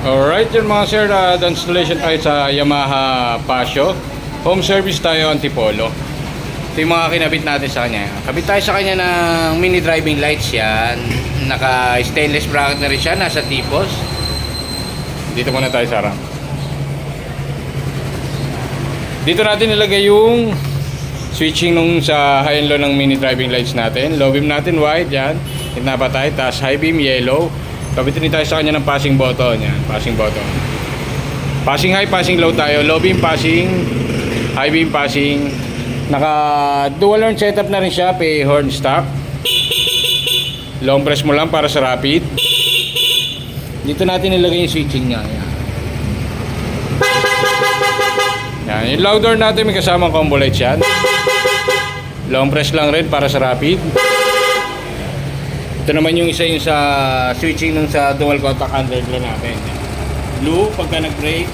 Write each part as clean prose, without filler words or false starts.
Alright yun mga sir, installation tayo sa Yamaha Pasio. Home service tayo, Antipolo. Ito yung mga kinabit natin sa kanya. Kabit tayo sa kanya ng mini driving lights yan. Naka stainless bracket na rin siya, nasa tipos. Dito muna tayo sa ramp. Dito natin nilagay yung switching nung sa high and low ng mini driving lights natin. Low beam natin white, yan. Gitna pa tayo, tapos high beam yellow. Kabitin tayo sa kanya ng passing button. Yan, passing button. Passing high, passing low tayo. Low beam, passing. High beam, passing. Naka dual horn setup na rin siya. Pay horn stock. Long press mo lang para sa rapid. Dito natin nilagay yung switching niya. Yan. Yan. Yung loud horn natin may kasamang combo lights yan. Long press lang rin para sa rapid. Ito naman yung isa yung sa switching nung sa dual contact underglow natin. Blue pagka nag-brake.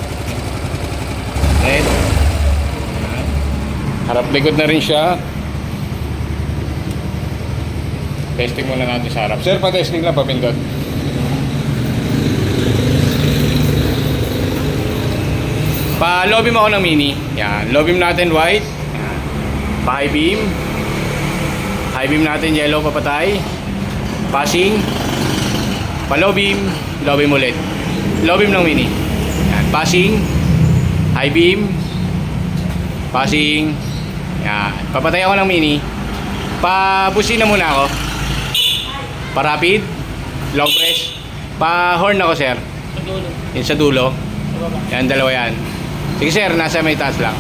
Red. Harap likod na rin siya. Testing muna natin sa harap. Sir, pa-testing lang, papindot. Pa-low beam ako ng mini. Yan. Low beam natin white. Yan. Pa-high beam. High beam natin yellow papatay. Passing. Pa-low beam. Low beam ulit. Low beam ng mini. Yan. Passing. High beam. Passing. Yan. Papatay ako ng mini. Pa-busina muna ako. Pa-rapid. Long press. Pa-horn ako sir. Sa dulo. Yan sa dulo. Sa baba. Yan, dalawa yan. Sige sir, nasa may taas lang.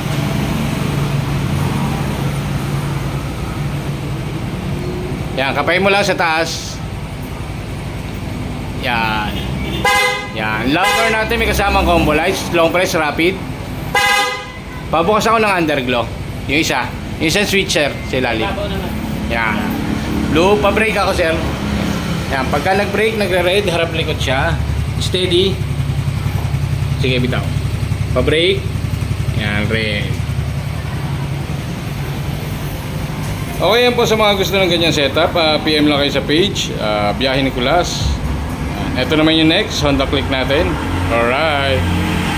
Yan, kapay mo lang sa taas. Yan. Yan. Long horn natin may kasamang combo lights. Long press, rapid. Pabukas ako ng underglow. Yung isa. Yung isang switcher sa ilalim. Labaw naman. Yan. Blue, pa-brake ako sir. Yan, pagka nag-brake, nagre-red, harap likod siya. Steady. Sige, bitaw. Pa-brake. Yan, red. Okay, yan po sa mga gusto ng ganyan setup. PM lang kayo sa page. Biyahe Nicolas. Ito naman yung next. Honda Click natin. Alright.